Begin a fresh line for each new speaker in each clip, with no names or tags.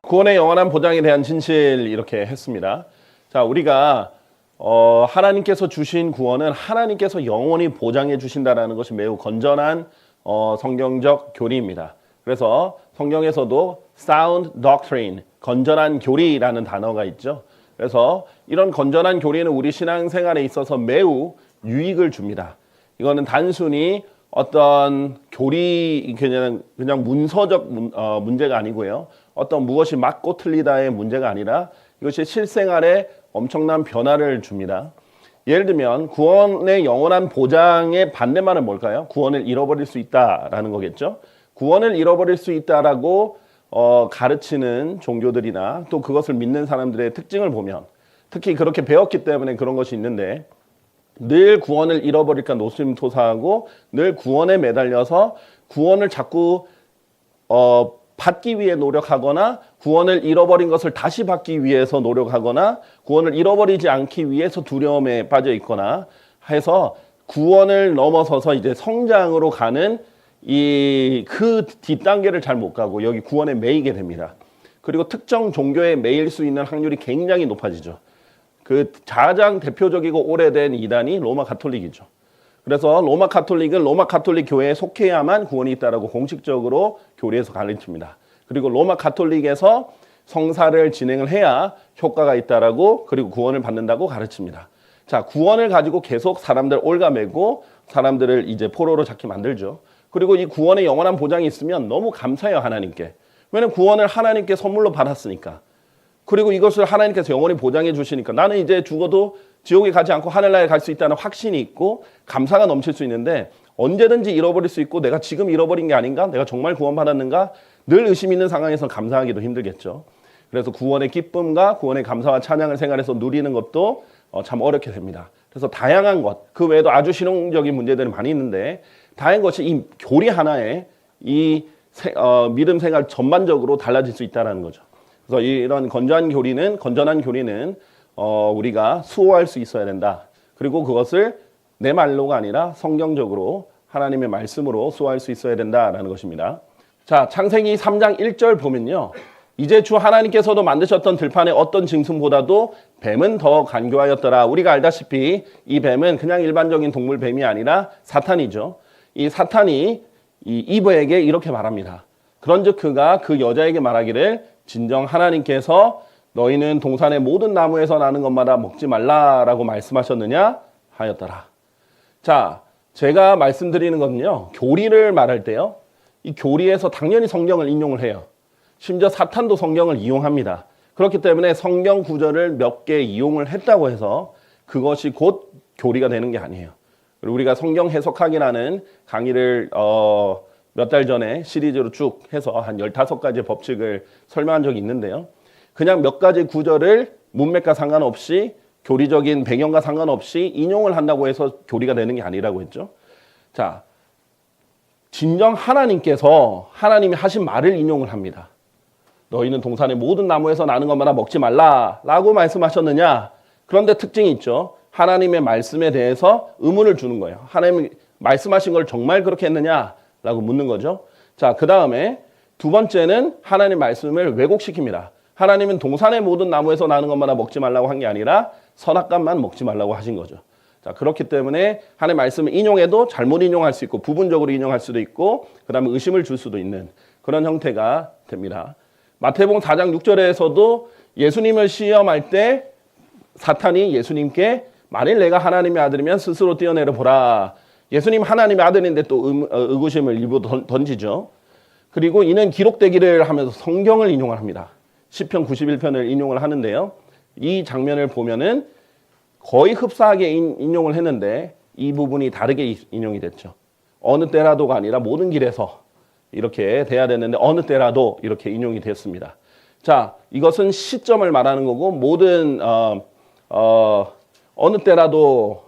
구원의 영원한 보장에 대한 진실 이렇게 했습니다. 자, 우리가 하나님께서 주신 구원은 하나님께서 영원히 보장해 주신다라는 것이 매우 건전한 성경적 교리입니다. 그래서 성경에서도 sound doctrine, 건전한 교리라는 단어가 있죠. 그래서 이런 건전한 교리는 우리 신앙생활에 있어서 매우 유익을 줍니다. 이거는 단순히 어떤 교리 그냥 문서적 문제가 아니고요. 어떤 무엇이 맞고 틀리다의 문제가 아니라 이것이 실생활에 엄청난 변화를 줍니다. 예를 들면 구원의 영원한 보장의 반대말은 뭘까요? 구원을 잃어버릴 수 있다라는 거겠죠. 구원을 잃어버릴 수 있다라고 가르치는 종교들이나 또 그것을 믿는 사람들의 특징을 보면 특히 그렇게 배웠기 때문에 그런 것이 있는데 늘 구원을 잃어버릴까 노심초사하고 늘 구원에 매달려서 구원을 자꾸 받기 위해 노력하거나 구원을 잃어버린 것을 다시 받기 위해서 노력하거나 구원을 잃어버리지 않기 위해서 두려움에 빠져 있거나 해서 구원을 넘어서서 이제 성장으로 가는 그 뒷단계를 잘 못 가고 여기 구원에 매이게 됩니다. 그리고 특정 종교에 매일 수 있는 확률이 굉장히 높아지죠. 그 가장 대표적이고 오래된 이단이 로마 가톨릭이죠. 그래서 로마 가톨릭은 로마 가톨릭 교회에 속해야만 구원이 있다라고 공식적으로 교리에서 가르칩니다. 그리고 로마 가톨릭에서 성사를 진행을 해야 효과가 있다라고 그리고 구원을 받는다고 가르칩니다. 자, 구원을 가지고 계속 사람들 올가매고 사람들을 이제 포로로 잡게 만들죠. 그리고 이 구원의 영원한 보장이 있으면 너무 감사해요, 하나님께. 왜냐면 구원을 하나님께 선물로 받았으니까. 그리고 이것을 하나님께서 영원히 보장해 주시니까 나는 이제 죽어도 지옥에 가지 않고 하늘나라에 갈 수 있다는 확신이 있고 감사가 넘칠 수 있는데 언제든지 잃어버릴 수 있고 내가 지금 잃어버린 게 아닌가? 내가 정말 구원받았는가? 늘 의심 있는 상황에서 감사하기도 힘들겠죠. 그래서 구원의 기쁨과 구원의 감사와 찬양을 생활에서 누리는 것도 참 어렵게 됩니다. 그래서 다양한 것, 그 외에도 아주 실용적인 문제들이 많이 있는데 다양한 것이 이 교리 하나에 이 믿음 생활 전반적으로 달라질 수 있다는 거죠. 그래서 이런 건전한 교리는 우리가 수호할 수 있어야 된다. 그리고 그것을 내 말로가 아니라 성경적으로 하나님의 말씀으로 수호할 수 있어야 된다라는 것입니다. 자, 창세기 3장 1절 보면요. 이제 주 하나님께서도 만드셨던 들판의 어떤 짐승보다도 뱀은 더 간교하였더라. 우리가 알다시피 이 뱀은 그냥 일반적인 동물 뱀이 아니라 사탄이죠. 이 사탄이 이 이브에게 이렇게 말합니다. 그런즉 그가 그 여자에게 말하기를 진정 하나님께서 너희는 동산의 모든 나무에서 나는 것마다 먹지 말라라고 말씀하셨느냐 하였더라. 자, 제가 말씀드리는 것은요. 교리를 말할 때요. 이 교리에서 당연히 성경을 인용을 해요. 심지어 사탄도 성경을 이용합니다. 그렇기 때문에 성경 구절을 몇 개 이용을 했다고 해서 그것이 곧 교리가 되는 게 아니에요. 그리고 우리가 성경 해석학이라는 강의를 몇 달 전에 시리즈로 쭉 해서 한 15가지의 법칙을 설명한 적이 있는데요. 그냥 몇 가지 구절을 문맥과 상관없이 교리적인 배경과 상관없이 인용을 한다고 해서 교리가 되는 게 아니라고 했죠. 자, 진정 하나님께서 하나님이 하신 말을 인용을 합니다. 너희는 동산의 모든 나무에서 나는 것마다 먹지 말라라고 말씀하셨느냐. 그런데 특징이 있죠. 하나님의 말씀에 대해서 의문을 주는 거예요. 하나님이 말씀하신 걸 정말 그렇게 했느냐라고 묻는 거죠. 자, 그 다음에 두 번째는 하나님 말씀을 왜곡시킵니다. 하나님은 동산의 모든 나무에서 나는 것마다 먹지 말라고 한 게 아니라 선악과만 먹지 말라고 하신 거죠. 자, 그렇기 때문에 하나님의 말씀을 인용해도 잘못 인용할 수 있고 부분적으로 인용할 수도 있고 그 다음에 의심을 줄 수도 있는 그런 형태가 됩니다. 마태복음 4장 6절에서도 예수님을 시험할 때 사탄이 예수님께 만일 내가 하나님의 아들이면 스스로 뛰어내려 보라. 예수님 하나님의 아들인데 또 의구심을 일부 던지죠. 그리고 이는 기록되기를 하면서 성경을 인용을 합니다. 시편 91편을 인용을 하는데요. 이 장면을 보면은 거의 흡사하게 인용을 했는데 이 부분이 다르게 인용이 됐죠. 어느 때라도가 아니라 모든 길에서 이렇게 돼야 되는데 어느 때라도 이렇게 인용이 됐습니다. 자, 이것은 시점을 말하는 거고 모든 어느 때라도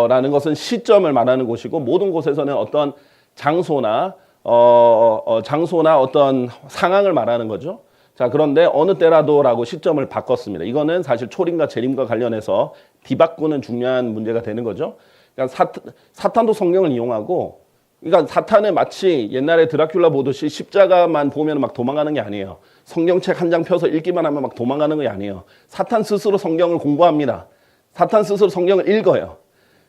라는 것은 시점을 말하는 곳이고 모든 곳에서는 어떤 장소나 어떤 상황을 말하는 거죠. 자, 그런데 어느 때라도라고 시점을 바꿨습니다. 이거는 사실 초림과 재림과 관련해서 뒤바꾸는 중요한 문제가 되는 거죠. 그러니까 사탄도 성경을 이용하고 그러니까 사탄은 마치 옛날에 드라큘라 보듯이 십자가만 보면 막 도망가는 게 아니에요. 성경책 한 장 펴서 읽기만 하면 막 도망가는 게 아니에요. 사탄 스스로 성경을 공부합니다. 사탄 스스로 성경을 읽어요.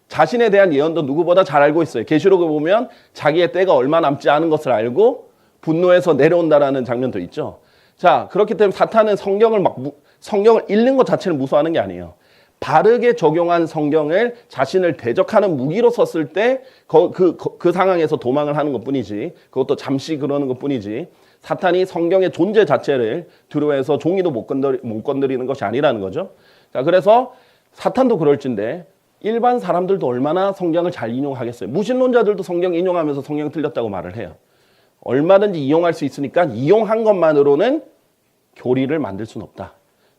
자신에 대한 예언도 누구보다 잘 알고 있어요. 계시록을 보면 자기의 때가 얼마 남지 않은 것을 알고 분노해서 내려온다라는 장면도 있죠. 자, 그렇기 때문에 사탄은 성경을 읽는 것 자체를 무서워하는 게 아니에요. 바르게 적용한 성경을 자신을 대적하는 무기로 썼을 때 그 상황에서 도망을 하는 것뿐이지, 그것도 잠시 그러는 것뿐이지, 사탄이 성경의 존재 자체를 두려워해서 종이도 못 건드리는 것이 아니라는 거죠. 자, 그래서 사탄도 그럴진데 일반 사람들도 얼마나 성경을 잘 인용하겠어요. 무신론자들도 성경 인용하면서 성경 틀렸다고 말을 해요. 얼마든지 이용할 수 있으니까 이용한 것만으로는 교리를 만들 수는 없다.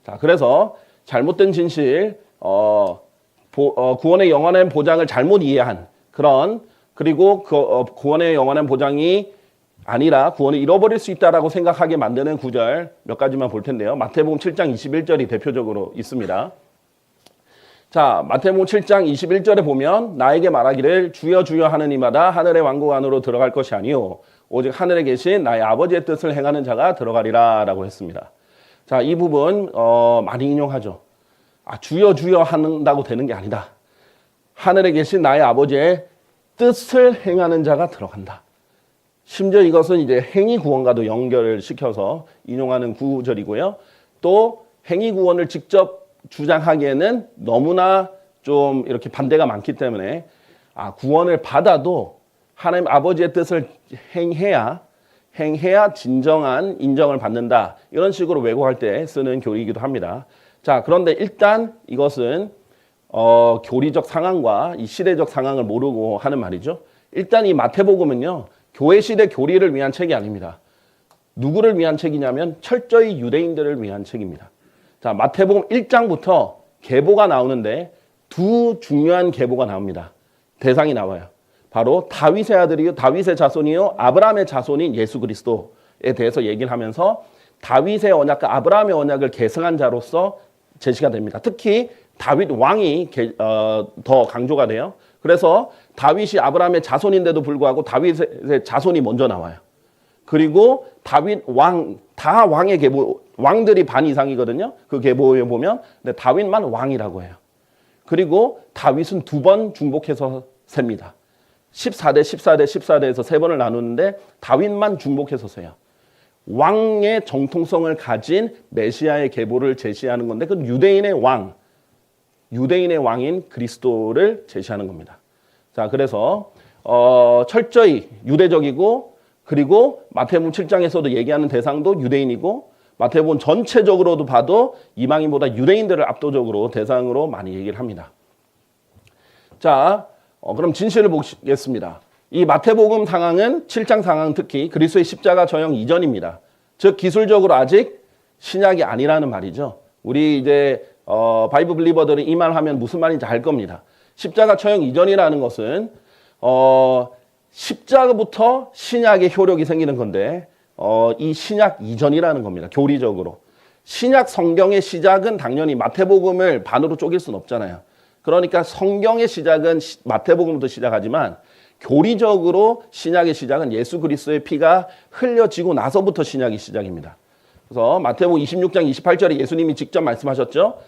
자, 그래서 잘못된 진실, 구원의 영원한 보장을 잘못 이해한 그리고 구원의 영원한 보장이 아니라 구원을 잃어버릴 수 있다라고 생각하게 만드는 구절 몇 가지만 볼 텐데요. 마태복음 7장 21절이 대표적으로 있습니다. 자, 마태복음 7장 21절에 보면 나에게 말하기를 주여 주여 하는 이마다 하늘의 왕국 안으로 들어갈 것이 아니요 오직 하늘에 계신 나의 아버지의 뜻을 행하는 자가 들어가리라 라고 했습니다. 자, 이 부분 많이 인용하죠. 주여 주여 한다고 되는 게 아니다. 하늘에 계신 나의 아버지의 뜻을 행하는 자가 들어간다. 심지어 이것은 이제 행위 구원과도 연결을 시켜서 인용하는 구절이고요. 또 행위 구원을 직접 주장하기에는 너무나 좀 이렇게 반대가 많기 때문에 구원을 받아도 하나님 아버지의 뜻을 행해야 진정한 인정을 받는다. 이런 식으로 왜곡할 때 쓰는 교리이기도 합니다. 자, 그런데 일단 이것은 교리적 상황과 이 시대적 상황을 모르고 하는 말이죠. 일단 이 마태복음은요, 교회 시대 교리를 위한 책이 아닙니다. 누구를 위한 책이냐면 철저히 유대인들을 위한 책입니다. 자, 마태복음 1장부터 계보가 나오는데 두 중요한 계보가 나옵니다. 대상이 나와요. 바로 다윗의 아들이요, 다윗의 자손이요, 아브라함의 자손인 예수 그리스도에 대해서 얘기를 하면서 다윗의 언약과 아브라함의 언약을 계승한 자로서 제시가 됩니다. 특히 다윗 왕이 더 강조가 돼요. 그래서 다윗이 아브라함의 자손인데도 불구하고 다윗의 자손이 먼저 나와요. 그리고 다윗 다 왕의 계보, 왕들이 반 이상이거든요. 그 계보에 보면. 근데 다윗만 왕이라고 해요. 그리고 다윗은 2번 중복해서 셉니다. 14대, 14대, 14대에서 3번을 나누는데 다윗만 중복해서 세요. 왕의 정통성을 가진 메시아의 계보를 제시하는 건데 그 유대인의 왕인 그리스도를 제시하는 겁니다. 자, 그래서 철저히 유대적이고, 그리고 마태복음 7장에서도 얘기하는 대상도 유대인이고, 마태복음 전체적으로도 봐도 이방인보다 유대인들을 압도적으로 대상으로 많이 얘기를 합니다. 자, 그럼 진실을 보겠습니다. 이 마태복음 상황은 7장 상황은 특히 그리스도의 십자가 저형 이전입니다. 즉 기술적으로 아직 신약이 아니라는 말이죠. 우리 이제 바이블 빌리버들은 이 말 하면 무슨 말인지 알 겁니다. 십자가 처형 이전이라는 것은 십자가부터 신약의 효력이 생기는 건데 이 신약 이전이라는 겁니다. 교리적으로. 신약 성경의 시작은 당연히 마태복음을 반으로 쪼갤 수는 없잖아요. 그러니까 성경의 시작은 마태복음부터 시작하지만 교리적으로 신약의 시작은 예수 그리스도의 피가 흘려지고 나서부터 신약이 시작입니다. 그래서 마태복음 26장 28절에 예수님이 직접 말씀하셨죠.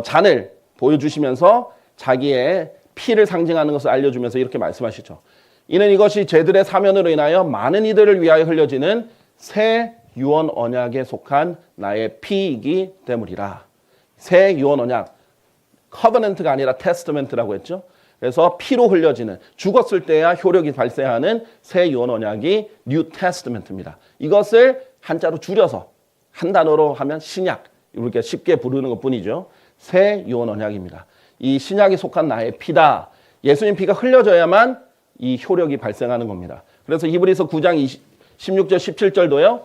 잔을 보여주시면서 자기의 피를 상징하는 것을 알려주면서 이렇게 말씀하시죠. 이는 이것이 죄들의 사면으로 인하여 많은 이들을 위하여 흘려지는 새 유언 언약에 속한 나의 피이기 때문이라. 새 유언 언약, 커버넌트가 아니라 테스트먼트라고 했죠. 그래서 피로 흘려지는, 죽었을 때야 효력이 발생하는 새 유언 언약이 뉴 테스트먼트입니다. 이것을 한자로 줄여서 한 단어로 하면 신약, 이렇게 쉽게 부르는 것뿐이죠. 새 유언 언약입니다. 이 신약에 속한 나의 피다. 예수님 피가 흘려져야만 이 효력이 발생하는 겁니다. 그래서 히브리서 9장 16절 17절도요.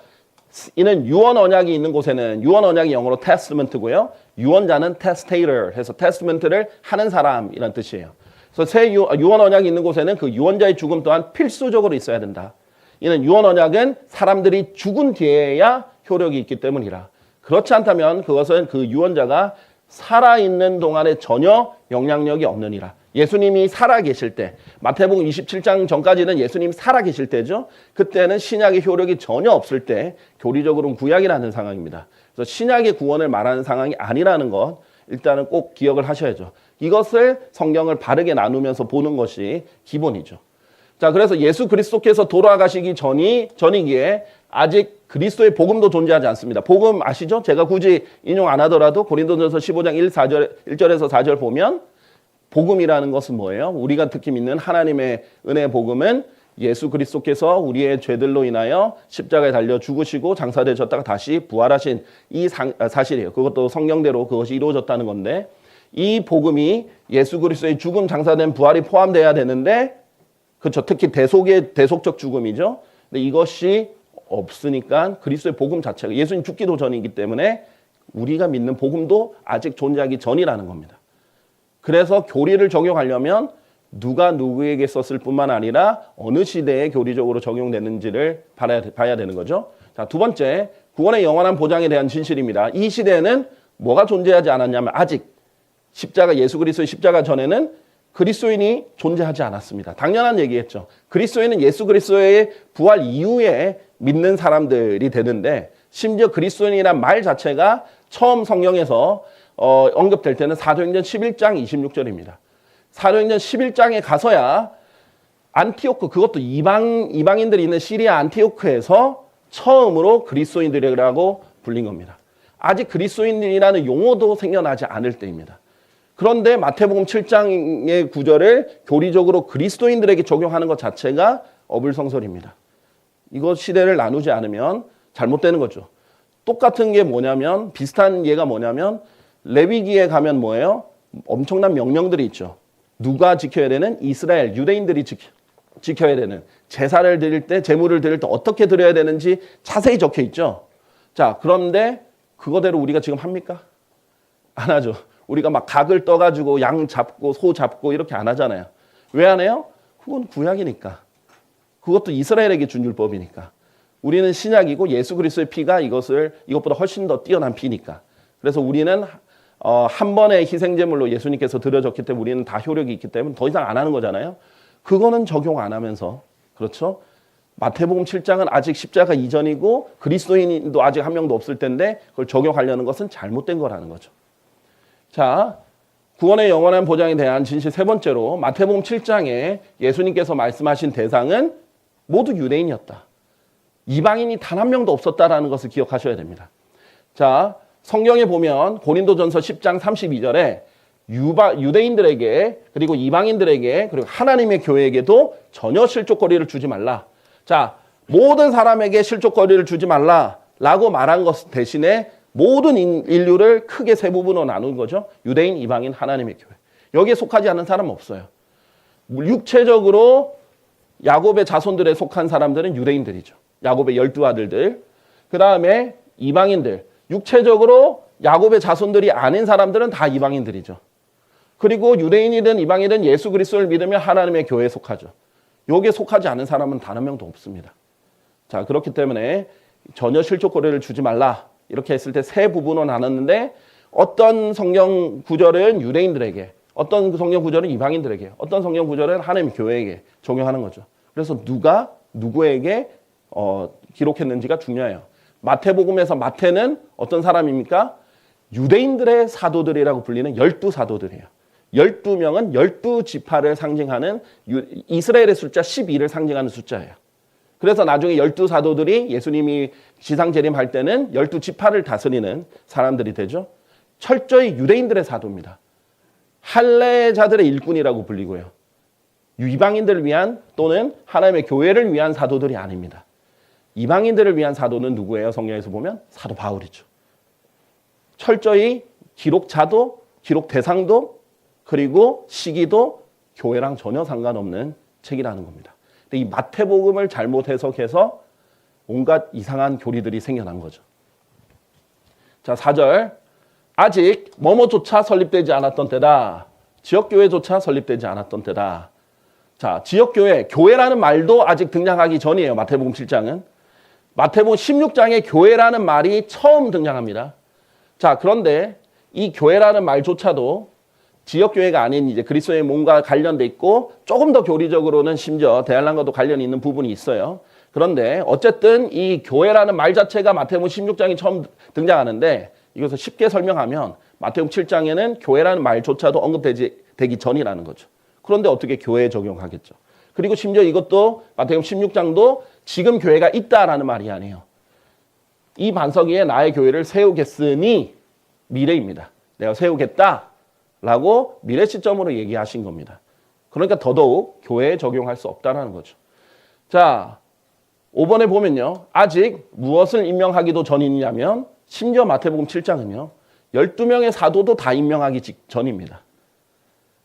이는 유언 언약이 있는 곳에는, 유언 언약이 영어로 테스트먼트고요. 유언자는 테스테이터 해서 테스트먼트를 하는 사람이란 뜻이에요. 그래서 새 유언 언약이 있는 곳에는 그 유언자의 죽음 또한 필수적으로 있어야 된다. 이는 유언 언약은 사람들이 죽은 뒤에야 효력이 있기 때문이라. 그렇지 않다면 그것은 그 유언자가 살아있는 동안에 전혀 영향력이 없느니라. 예수님이 살아계실 때, 마태복음 27장 전까지는 예수님이 살아계실 때죠. 그때는 신약의 효력이 전혀 없을 때 교리적으로는 구약이라는 상황입니다. 그래서 신약의 구원을 말하는 상황이 아니라는 것 일단은 꼭 기억을 하셔야죠. 이것을 성경을 바르게 나누면서 보는 것이 기본이죠. 자, 그래서 예수 그리스도께서 돌아가시기 전이기에 아직 그리스도의 복음도 존재하지 않습니다. 복음 아시죠? 제가 굳이 인용 안 하더라도 고린도전서 15장 1절에서 4절 보면 복음이라는 것은 뭐예요? 우리가 특히 믿는 하나님의 은혜의 복음은 예수 그리스도께서 우리의 죄들로 인하여 십자가에 달려 죽으시고 장사되셨다가 다시 부활하신 이 사실이에요. 그것도 성경대로 그것이 이루어졌다는 건데 이 복음이 예수 그리스도의 죽음, 장사된 부활이 포함돼야 되는데 그렇죠. 특히 대속적 죽음이죠. 근데 이것이 없으니까 그리스도의 복음 자체가 예수님 죽기도 전이기 때문에 우리가 믿는 복음도 아직 존재하기 전이라는 겁니다. 그래서 교리를 적용하려면 누가 누구에게 썼을 뿐만 아니라 어느 시대에 교리적으로 적용되는지를 봐야 되는 거죠. 자, 두 번째, 구원의 영원한 보장에 대한 진실입니다. 이 시대에는 뭐가 존재하지 않았냐면 아직 예수 그리스도의 십자가 전에는 그리스도인이 존재하지 않았습니다. 당연한 얘기겠죠. 그리스도인은 예수 그리스도의 부활 이후에 믿는 사람들이 되는데 심지어 그리스도인이란 말 자체가 처음 성경에서 언급될 때는 사도행전 11장 26절입니다. 사도행전 11장에 가서야 안티오크, 그것도 이방인들이 있는 시리아 안티오크에서 처음으로 그리스도인들이라고 불린 겁니다. 아직 그리스도인이라는 용어도 생겨나지 않을 때입니다. 그런데 마태복음 7장의 구절을 교리적으로 그리스도인들에게 적용하는 것 자체가 어불성설입니다. 이거 시대를 나누지 않으면 잘못되는 거죠. 똑같은 게 뭐냐면, 비슷한 예가 뭐냐면 레위기에 가면 뭐예요? 엄청난 명령들이 있죠. 누가 지켜야 되는? 이스라엘, 유대인들이 지켜야 되는, 제사를 드릴 때, 제물을 드릴 때 어떻게 드려야 되는지 자세히 적혀 있죠. 자, 그런데 그거대로 우리가 지금 합니까? 안 하죠. 우리가 막 각을 떠가지고 양 잡고 소 잡고 이렇게 안 하잖아요. 왜 안 해요? 그건 구약이니까. 그것도 이스라엘에게 준 율법이니까. 우리는 신약이고 예수 그리스도의 피가 이것보다 훨씬 더 뛰어난 피니까. 그래서 우리는 한 번의 희생제물로 예수님께서 드려졌기 때문에 우리는 다 효력이 있기 때문에 더 이상 안 하는 거잖아요. 그거는 적용 안 하면서, 그렇죠? 마태복음 7장은 아직 십자가 이전이고 그리스도인도 아직 한 명도 없을 텐데 그걸 적용하려는 것은 잘못된 거라는 거죠. 자, 구원의 영원한 보장에 대한 진실 세 번째로 마태복음 7장에 예수님께서 말씀하신 대상은 모두 유대인이었다. 이방인이 단 한 명도 없었다라는 것을 기억하셔야 됩니다. 자, 성경에 보면 고린도전서 10장 32절에 유대인들에게 그리고 이방인들에게 그리고 하나님의 교회에게도 전혀 실족거리를 주지 말라. 자, 모든 사람에게 실족거리를 주지 말라라고 말한 것 대신에 모든 인류를 크게 세 부분으로 나눈 거죠. 유대인, 이방인, 하나님의 교회. 여기에 속하지 않는 사람은 없어요. 육체적으로 야곱의 자손들에 속한 사람들은 유대인들이죠. 야곱의 12아들들. 그 다음에 이방인들. 육체적으로 야곱의 자손들이 아닌 사람들은 다 이방인들이죠. 그리고 유대인이든 이방인이든 예수 그리스도를 믿으면 하나님의 교회에 속하죠. 여기에 속하지 않은 사람은 단 한 명도 없습니다. 자, 그렇기 때문에 전혀 실족거리를 주지 말라. 이렇게 했을 때 세 부분으로 나눴는데 어떤 성경 구절은 유대인들에게, 어떤 성경 구절은 이방인들에게, 어떤 성경 구절은 하나님 교회에게 적용하는 거죠. 그래서 누가 누구에게 기록했는지가 중요해요. 마태복음에서 마태는 어떤 사람입니까? 유대인들의 사도들이라고 불리는 12사도들이에요. 12명은 12지파를 상징하는 이스라엘의 숫자 12를 상징하는 숫자예요. 그래서 나중에 12사도들이 예수님이 지상재림할 때는 12지파를 다스리는 사람들이 되죠. 철저히 유대인들의 사도입니다. 할례자들의 일꾼이라고 불리고요. 이방인들을 위한 또는 하나님의 교회를 위한 사도들이 아닙니다. 이방인들을 위한 사도는 누구예요? 성경에서 보면 사도 바울이죠. 철저히 기록자도 기록 대상도 그리고 시기도 교회랑 전혀 상관없는 책이라는 겁니다. 근데 이 마태복음을 잘못 해석해서 온갖 이상한 교리들이 생겨난 거죠. 자, 4절. 아직 뭐뭐조차 설립되지 않았던 때다. 지역교회조차 설립되지 않았던 때다. 자, 지역교회, 교회라는 말도 아직 등장하기 전이에요. 마태복음 7장은. 마태복음 16장에 교회라는 말이 처음 등장합니다. 자, 그런데 이 교회라는 말조차도 지역교회가 아닌 이제 그리스도의 몸과 관련돼 있고 조금 더 교리적으로는 심지어 대한란과도 관련이 있는 부분이 있어요. 그런데 어쨌든 이 교회라는 말 자체가 마태복음 16장이 처음 등장하는데 이것을 쉽게 설명하면 마태복음 7장에는 교회라는 말조차도 언급되기 전이라는 거죠. 그런데 어떻게 교회에 적용하겠죠. 그리고 심지어 이것도 마태복음 16장도 지금 교회가 있다라는 말이 아니에요. 이 반석 위에 나의 교회를 세우겠으니 미래입니다. 내가 세우겠다라고 미래 시점으로 얘기하신 겁니다. 그러니까 더더욱 교회에 적용할 수 없다는 거죠. 자, 5번에 보면요. 아직 무엇을 임명하기도 전이냐면 심지어 마태복음 7장은요. 12명의 사도도 다 임명하기 직전입니다.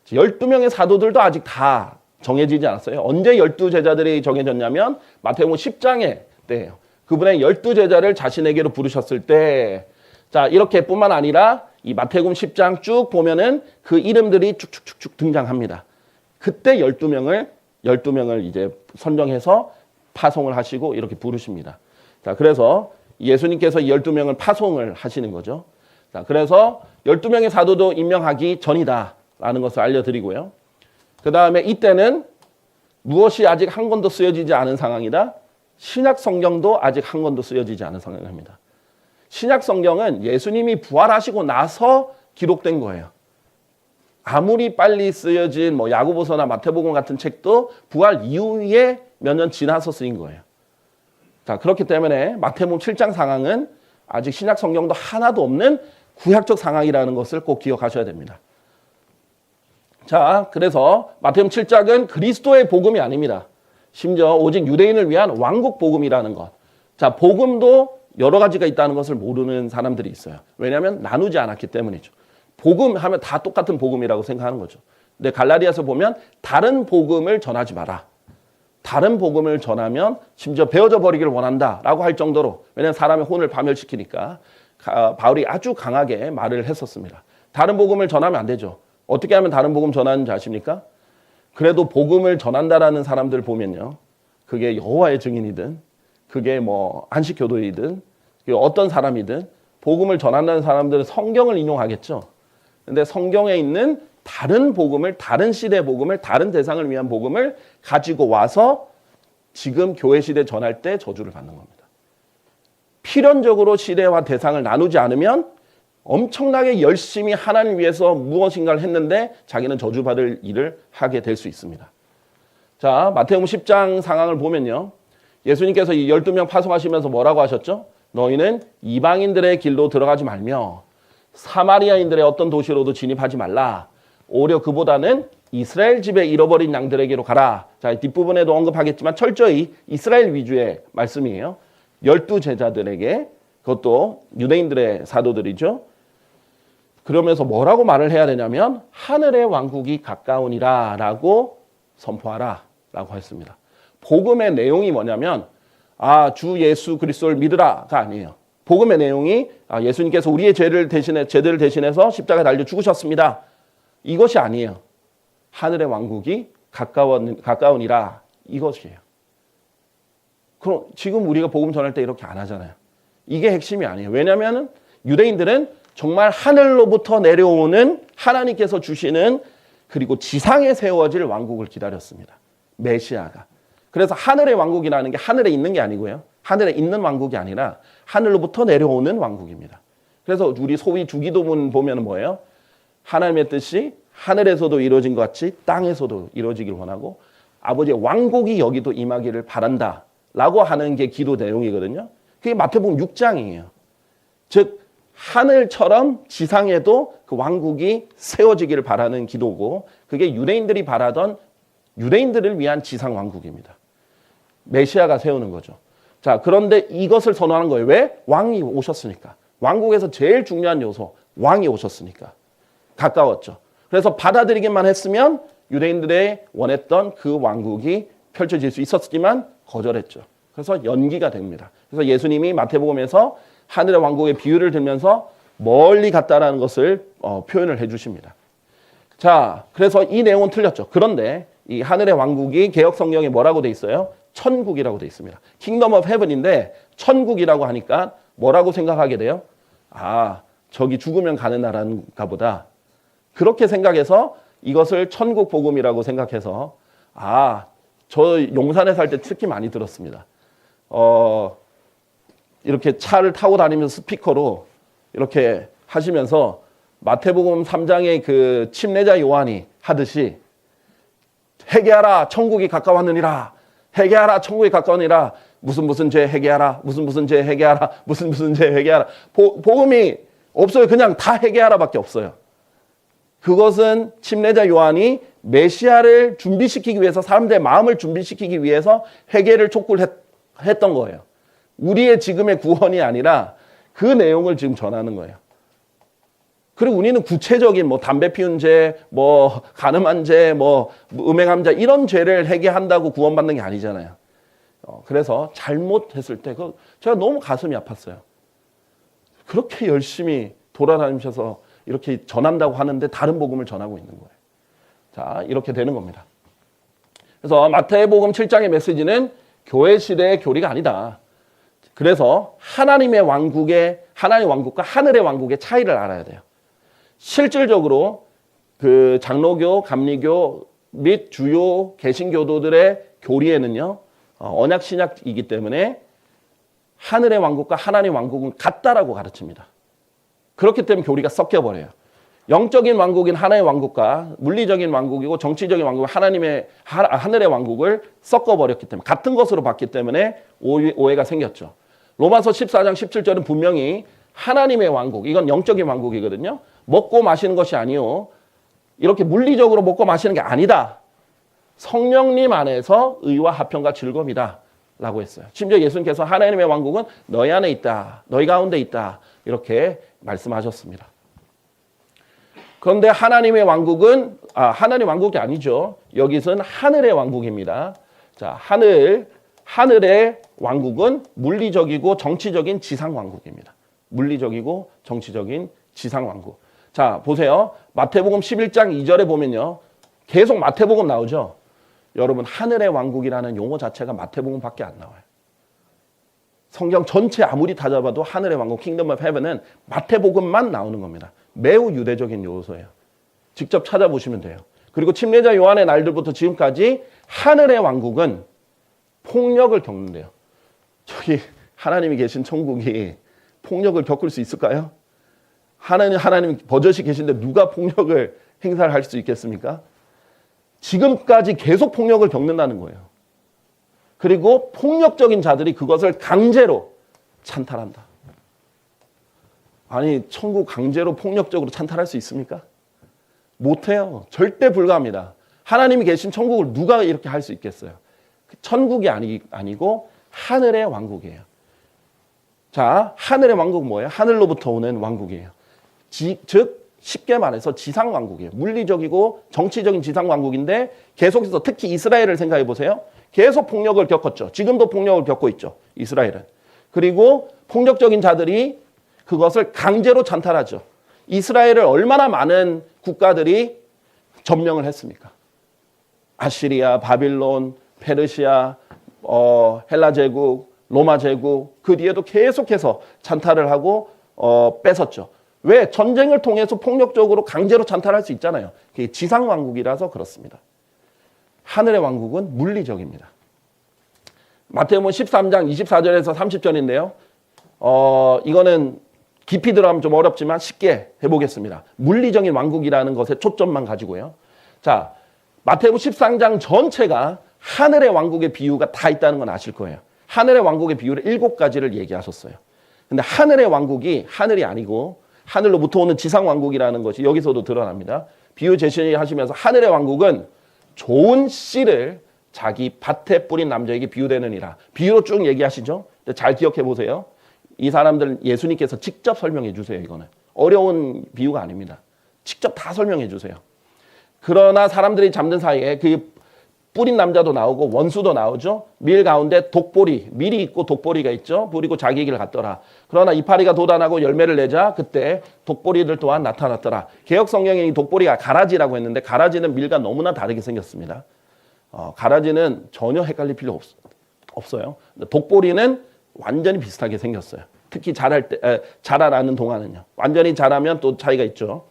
12명의 사도들도 아직 다 정해지지 않았어요. 언제 12제자들이 정해졌냐면 마태복음 10장의 때예요. 그분의 12제자를 자신에게로 부르셨을 때, 자, 이렇게 뿐만 아니라 이 마태복음 10장 쭉 보면은 그 이름들이 쭉쭉쭉쭉 등장합니다. 그때 12명을 이제 선정해서 파송을 하시고 이렇게 부르십니다. 자, 그래서 예수님께서 12명을 파송을 하시는 거죠. 자, 그래서 12명의 사도도 임명하기 전이다라는 것을 알려드리고요. 그 다음에 이때는 무엇이 아직 한 권도 쓰여지지 않은 상황이다. 신약 성경도 아직 한 권도 쓰여지지 않은 상황입니다. 신약 성경은 예수님이 부활하시고 나서 기록된 거예요. 아무리 빨리 쓰여진 뭐 야고보서나 마태복음 같은 책도 부활 이후에 몇 년 지나서 쓰인 거예요. 자, 그렇기 때문에 마태복음 7장 상황은 아직 신약 성경도 하나도 없는 구약적 상황이라는 것을 꼭 기억하셔야 됩니다. 자, 그래서 마태복음 7장은 그리스도의 복음이 아닙니다. 심지어 오직 유대인을 위한 왕국 복음이라는 것. 자, 복음도 여러 가지가 있다는 것을 모르는 사람들이 있어요. 왜냐하면 나누지 않았기 때문이죠. 복음 하면 다 똑같은 복음이라고 생각하는 거죠. 근데 갈라디아서 보면 다른 복음을 전하지 마라. 다른 복음을 전하면 심지어 베어져 버리기를 원한다라고 할 정도로, 왜냐하면 사람의 혼을 파멸시키니까 바울이 아주 강하게 말을 했었습니다. 다른 복음을 전하면 안 되죠. 어떻게 하면 다른 복음 전하는지 아십니까? 그래도 복음을 전한다라는 사람들 보면요. 그게 여호와의 증인이든 그게 뭐 안식교도이든 어떤 사람이든 복음을 전한다는 사람들은 성경을 인용하겠죠. 근데 성경에 있는 다른 복음을, 다른 시대의 복음을, 다른 대상을 위한 복음을 가지고 와서 지금 교회 시대에 전할 때 저주를 받는 겁니다. 필연적으로 시대와 대상을 나누지 않으면 엄청나게 열심히 하나님 위해서 무엇인가를 했는데 자기는 저주받을 일을 하게 될 수 있습니다. 자, 마태복음 10장 상황을 보면요. 예수님께서 이 12명 파송하시면서 뭐라고 하셨죠? 너희는 이방인들의 길로 들어가지 말며 사마리아인들의 어떤 도시로도 진입하지 말라. 오히려 그보다는 이스라엘 집에 잃어버린 양들에게로 가라. 자, 뒷부분에도 언급하겠지만 철저히 이스라엘 위주의 말씀이에요. 12제자들에게, 그것도 유대인들의 사도들이죠. 그러면서 뭐라고 말을 해야 되냐면 하늘의 왕국이 가까우니라 라고 선포하라 라고 했습니다. 복음의 내용이 뭐냐면 주 예수 그리스도를 믿으라가 아니에요. 복음의 내용이 예수님께서 우리의 죄들을 대신해서 십자가에 달려 죽으셨습니다. 이것이 아니에요. 하늘의 왕국이 가까우니라 이것이에요. 그럼 지금 우리가 복음 전할 때 이렇게 안 하잖아요. 이게 핵심이 아니에요. 왜냐하면 유대인들은 정말 하늘로부터 내려오는 하나님께서 주시는, 그리고 지상에 세워질 왕국을 기다렸습니다. 메시아가. 그래서 하늘의 왕국이라는 게 하늘에 있는 게 아니고요. 하늘에 있는 왕국이 아니라 하늘로부터 내려오는 왕국입니다. 그래서 우리 소위 주기도문 보면 뭐예요? 하나님의 뜻이 하늘에서도 이루어진 것 같이 땅에서도 이루어지길 원하고 아버지의 왕국이 여기도 임하기를 바란다 라고 하는 게 기도 내용이거든요. 그게 마태복음 6장이에요. 즉 하늘처럼 지상에도 그 왕국이 세워지기를 바라는 기도고, 그게 유대인들이 바라던 유대인들을 위한 지상 왕국입니다. 메시아가 세우는 거죠. 자, 그런데 이것을 선언하는 거예요. 왜? 왕이 오셨으니까. 왕국에서 제일 중요한 요소, 왕이 오셨으니까. 가까웠죠. 그래서 받아들이기만 했으면 유대인들의 원했던 그 왕국이 펼쳐질 수 있었지만 거절했죠. 그래서 연기가 됩니다. 그래서 예수님이 마태복음에서 하늘의 왕국의 비유를 들면서 멀리 갔다라는 것을 표현을 해주십니다. 자, 그래서 이 내용은 틀렸죠. 그런데 이 하늘의 왕국이 개역 성경에 뭐라고 돼 있어요? 천국이라고 돼 있습니다. 킹덤 오브 헤븐인데 천국이라고 하니까 뭐라고 생각하게 돼요? 저기 죽으면 가는 나라인가 보다. 그렇게 생각해서 이것을 천국 복음이라고 생각해서 저 용산에 살 때 특히 많이 들었습니다. 이렇게 차를 타고 다니면서 스피커로 이렇게 하시면서 마태복음 3장의 그 침례자 요한이 하듯이 회개하라 천국이 가까웠느니라. 회개하라 천국이 가까우니라. 무슨 죄 회개하라. 무슨 죄 회개하라. 무슨 죄 회개하라. 복음이 없어요. 그냥 다 회개하라밖에 없어요. 그것은 침례자 요한이 메시아를 준비시키기 위해서 사람들의 마음을 준비시키기 위해서 회개를 촉구를 했던 거예요. 우리의 지금의 구원이 아니라 그 내용을 지금 전하는 거예요. 그리고 우리는 구체적인 담배 피운 죄, 간음한 죄, 음행한 죄 이런 죄를 회개한다고 구원받는 게 아니잖아요. 그래서 잘못했을 때 제가 너무 가슴이 아팠어요. 그렇게 열심히 돌아다니셔서 이렇게 전한다고 하는데 다른 복음을 전하고 있는 거예요. 자, 이렇게 되는 겁니다. 그래서 마태복음 7장의 메시지는 교회 시대의 교리가 아니다. 그래서 하나님의 왕국과 하늘의 왕국의 차이를 알아야 돼요. 실질적으로 그 장로교, 감리교 및 주요 개신교도들의 교리에는요, 언약 신약이기 때문에 하늘의 왕국과 하나님의 왕국은 같다라고 가르칩니다. 그렇기 때문에 교리가 섞여버려요. 영적인 왕국인 하나의 왕국과 물리적인 왕국이고 정치적인 왕국은 하늘의 왕국을 섞어버렸기 때문에 같은 것으로 봤기 때문에 오해가 생겼죠. 로마서 14장 17절은 분명히 하나님의 왕국, 이건 영적인 왕국이거든요. 먹고 마시는 것이 아니요. 이렇게 물리적으로 먹고 마시는 게 아니다. 성령님 안에서 의와 화평과 즐거움이다. 라고 했어요. 심지어 예수님께서 하나님의 왕국은 너희 안에 있다. 너희 가운데 있다. 이렇게 말씀하셨습니다. 그런데 하나님의 왕국은 하나님 왕국이 아니죠. 여기서는 하늘의 왕국입니다. 자, 하늘의 왕국은 물리적이고 정치적인 지상 왕국입니다. 물리적이고 정치적인 지상 왕국. 자, 보세요. 마태복음 11장 2절에 보면요. 계속 마태복음 나오죠. 여러분, 하늘의 왕국이라는 용어 자체가 마태복음밖에 안 나와요. 성경 전체 아무리 다 잡아도 하늘의 왕국, 킹덤 오브 헤븐은 마태복음만 나오는 겁니다. 매우 유대적인 요소예요. 직접 찾아보시면 돼요. 그리고 침례자 요한의 날들부터 지금까지 하늘의 왕국은 폭력을 겪는데요. 저기 하나님이 계신 천국이 폭력을 겪을 수 있을까요? 하나님 버젓이 계신데 누가 폭력을 행사를 할 수 있겠습니까? 지금까지 계속 폭력을 겪는다는 거예요. 그리고 폭력적인 자들이 그것을 강제로 찬탈한다. 아니, 천국 강제로 폭력적으로 찬탈할 수 있습니까? 못해요. 절대 불가합니다. 하나님이 계신 천국을 누가 이렇게 할 수 있겠어요? 천국이 아니고 하늘의 왕국이에요. 자, 하늘의 왕국은 뭐예요? 하늘로부터 오는 왕국이에요. 즉 쉽게 말해서 지상 왕국이에요. 물리적이고 정치적인 지상 왕국인데 계속해서 특히 이스라엘을 생각해 보세요. 계속 폭력을 겪었죠. 지금도 폭력을 겪고 있죠. 이스라엘은. 그리고 폭력적인 자들이 그것을 강제로 찬탈하죠. 이스라엘을 얼마나 많은 국가들이 점령을 했습니까? 아시리아, 바빌론, 페르시아, 헬라 제국, 로마 제국, 그 뒤에도 계속해서 찬탈을 하고 뺏었죠. 왜? 전쟁을 통해서 폭력적으로 강제로 찬탈할 수 있잖아요. 그게 지상 왕국이라서 그렇습니다. 하늘의 왕국은 물리적입니다. 마태복음 13장 24절에서 30절인데요. 이거는 깊이 들어가면 좀 어렵지만 쉽게 해보겠습니다. 물리적인 왕국이라는 것에 초점만 가지고요. 자, 마태복음 13장 전체가 하늘의 왕국의 비유가 다 있다는 건 아실 거예요. 하늘의 왕국의 비유를 7가지를 얘기하셨어요. 근데 하늘의 왕국이 하늘이 아니고 하늘로부터 오는 지상 왕국이라는 것이 여기서도 드러납니다. 비유 제시하시면서 하늘의 왕국은 좋은 씨를 자기 밭에 뿌린 남자에게 비유되느니라. 비유로 쭉 얘기하시죠. 잘 기억해 보세요. 이 사람들은 예수님께서 직접 설명해 주세요. 이거는 어려운 비유가 아닙니다. 직접 다 설명해 주세요. 그러나 사람들이 잠든 사이에 그 뿌린 남자도 나오고 원수도 나오죠. 밀 가운데 밀이 있고 독보리가 있죠. 그리고 자기 길을 갔더라. 그러나 이파리가 돋아나고 열매를 내자 그때 독보리들 또한 나타났더라. 개역 성경에 이 독보리가 가라지라고 했는데 가라지는 밀과 너무나 다르게 생겼습니다. 가라지는 전혀 헷갈릴 필요 없어요. 독보리는 완전히 비슷하게 생겼어요. 특히 자라나는 동안은요. 완전히 자라면 또 차이가 있죠.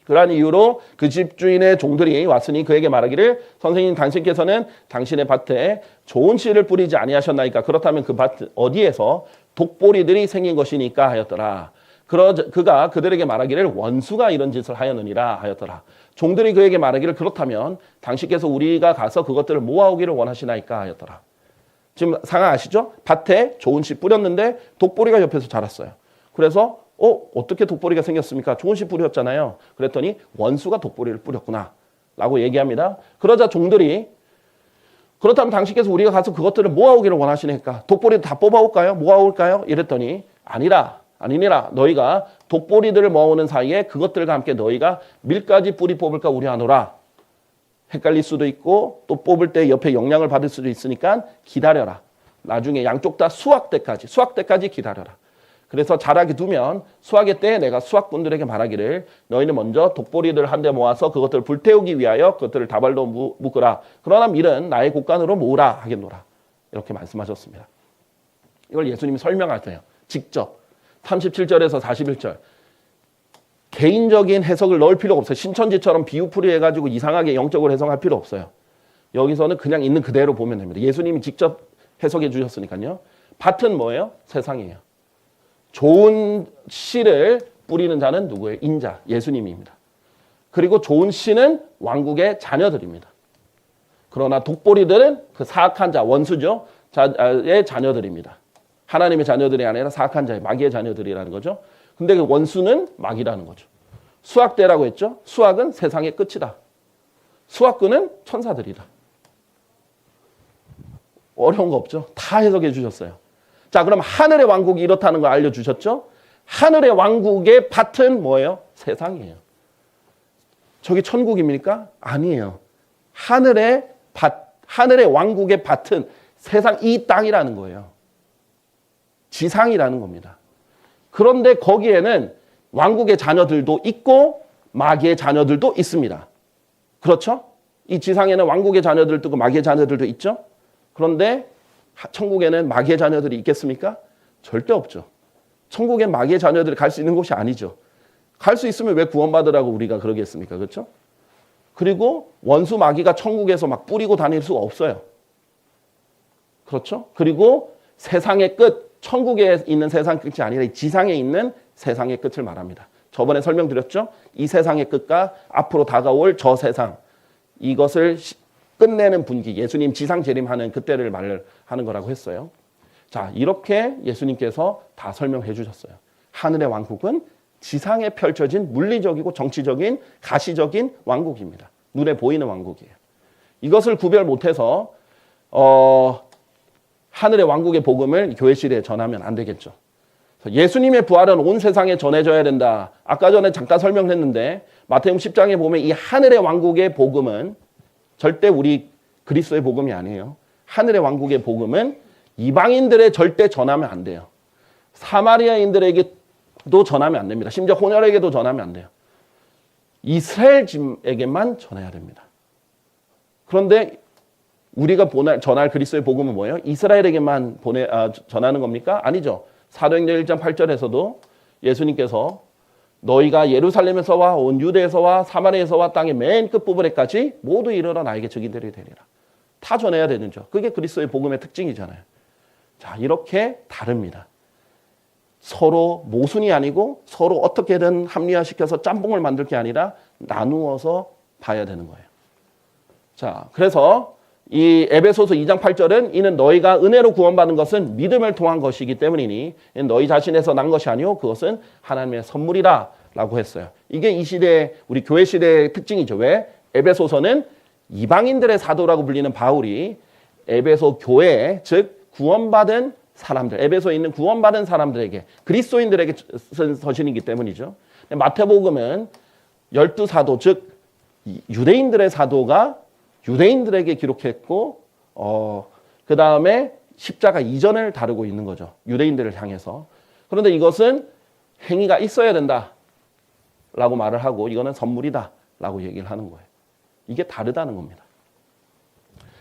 그러한 이유로 그 집주인의 종들이 왔으니 그에게 말하기를 선생님 당신께서는 당신의 밭에 좋은 씨를 뿌리지 아니하셨나이까. 그렇다면 그 밭 어디에서 독보리들이 생긴 것이니까 하였더라. 그가 그들에게 말하기를 원수가 이런 짓을 하였느니라 하였더라. 종들이 그에게 말하기를 그렇다면 당신께서 우리가 가서 그것들을 모아오기를 원하시나이까 하였더라. 지금 상황 아시죠? 밭에 좋은 씨 뿌렸는데 독보리가 옆에서 자랐어요. 그래서 어떻게 독보리가 생겼습니까? 좋은 씨 뿌렸잖아요. 그랬더니 원수가 독보리를 뿌렸구나 라고 얘기합니다. 그러자 종들이 그렇다면 당신께서 우리가 가서 그것들을 모아오기를 원하시니까 독보리를 다 뽑아올까요? 모아올까요? 이랬더니 아니니라 너희가 독보리들을 모아오는 사이에 그것들과 함께 너희가 밀가지 뿌리 뽑을까 우려하노라. 헷갈릴 수도 있고 또 뽑을 때 옆에 영향을 받을 수도 있으니까 기다려라. 나중에 양쪽 다 수확 때까지 기다려라. 그래서 자라게 두면 수확의 때에 내가 수확분들에게 말하기를 너희는 먼저 독보리들 한 대 모아서 그것들을 불태우기 위하여 그것들을 다발로 묶으라. 그러나 밀은 나의 곡간으로 모으라 하겠노라. 이렇게 말씀하셨습니다. 이걸 예수님이 설명하세요. 직접 37절에서 41절. 개인적인 해석을 넣을 필요가 없어요. 신천지처럼 비유풀이 해가지고 이상하게 영적으로 해석할 필요 없어요. 여기서는 그냥 있는 그대로 보면 됩니다. 예수님이 직접 해석해 주셨으니까요. 밭은 뭐예요? 세상이에요. 좋은 씨를 뿌리는 자는 누구예요? 인자, 예수님입니다. 그리고 좋은 씨는 왕국의 자녀들입니다. 그러나 독보리들은 그 사악한 자, 원수죠. 의 자녀들입니다. 하나님의 자녀들이 아니라 사악한 자의 마귀의 자녀들이라는 거죠. 근데 그 원수는 마귀라는 거죠. 수학대라고 했죠. 수학은 세상의 끝이다. 수학군은 천사들이다. 어려운 거 없죠. 다 해석해 주셨어요. 자, 그럼 하늘의 왕국이 이렇다는 거 알려주셨죠? 하늘의 왕국의 밭은 뭐예요? 세상이에요. 저기 천국입니까? 아니에요. 하늘의 왕국의 밭은 세상 이 땅이라는 거예요. 지상이라는 겁니다. 그런데 거기에는 왕국의 자녀들도 있고 마귀의 자녀들도 있습니다. 그렇죠? 이 지상에는 왕국의 자녀들도 있고 마귀의 자녀들도 있죠? 그런데 천국에는 마귀의 자녀들이 있겠습니까? 절대 없죠. 천국엔 마귀의 자녀들이 갈 수 있는 곳이 아니죠. 갈 수 있으면 왜 구원받으라고 우리가 그러겠습니까? 그렇죠? 그리고 원수 마귀가 천국에서 막 뿌리고 다닐 수가 없어요. 그렇죠? 그리고 세상의 끝, 천국에 있는 세상 끝이 아니라 지상에 있는 세상의 끝을 말합니다. 저번에 설명드렸죠? 이 세상의 끝과 앞으로 다가올 저 세상, 이것을 끝내는 분기, 예수님 지상 재림하는 그때를 말하는 거라고 했어요. 자, 이렇게 예수님께서 다 설명해 주셨어요. 하늘의 왕국은 지상에 펼쳐진 물리적이고 정치적인 가시적인 왕국입니다. 눈에 보이는 왕국이에요. 이것을 구별 못해서 하늘의 왕국의 복음을 교회 시대에 전하면 안 되겠죠. 예수님의 부활은 온 세상에 전해져야 된다. 아까 전에 잠깐 설명했는데 마태복음 10장에 보면 이 하늘의 왕국의 복음은 절대 우리 그리스도의 복음이 아니에요. 하늘의 왕국의 복음은 이방인들의 절대 전하면 안 돼요. 사마리아인들에게도 전하면 안 됩니다. 심지어 혼혈에게도 전하면 안 돼요. 이스라엘에게만 전해야 됩니다. 그런데 우리가 전할 그리스도의 복음은 뭐예요? 이스라엘에게만 전하는 겁니까? 아니죠. 사도행전 1장 8절에서도 예수님께서 너희가 예루살렘에서와 온 유대에서와 사마리아에서와 땅의 맨 끝부분에까지 모두 이르러 나에게 증인들이 되리라. 다 전해야 되는죠. 그게 그리스도의 복음의 특징이잖아요. 자, 이렇게 다릅니다. 서로 모순이 아니고 서로 어떻게든 합리화시켜서 짬뽕을 만들 게 아니라 나누어서 봐야 되는 거예요. 자, 그래서 이 에베소서 2장 8절은 이는 너희가 은혜로 구원받은 것은 믿음을 통한 것이기 때문이니 너희 자신에서 난 것이 아니요 그것은 하나님의 선물이라 라고 했어요. 이게 이 시대 우리 교회 시대의 특징이죠. 왜? 에베소서는 이방인들의 사도라고 불리는 바울이 에베소 교회 즉 구원받은 사람들 에베소에 있는 구원받은 사람들에게 그리스도인들에게 쓴 서신이기 때문이죠. 마태복음은 12사도 즉 유대인들의 사도가 유대인들에게 기록했고 그 다음에 십자가 이전을 다루고 있는 거죠. 유대인들을 향해서. 그런데 이것은 행위가 있어야 된다라고 말을 하고 이거는 선물이다라고 얘기를 하는 거예요. 이게 다르다는 겁니다.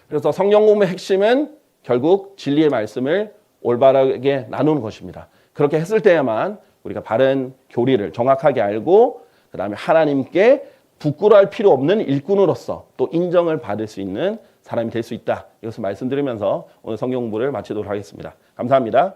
그래서 성경 공부의 핵심은 결국 진리의 말씀을 올바르게 나누는 것입니다. 그렇게 했을 때야만 우리가 바른 교리를 정확하게 알고 그다음에 하나님께 부끄러워할 필요 없는 일꾼으로서 또 인정을 받을 수 있는 사람이 될 수 있다. 이것을 말씀드리면서 오늘 성경 공부를 마치도록 하겠습니다. 감사합니다.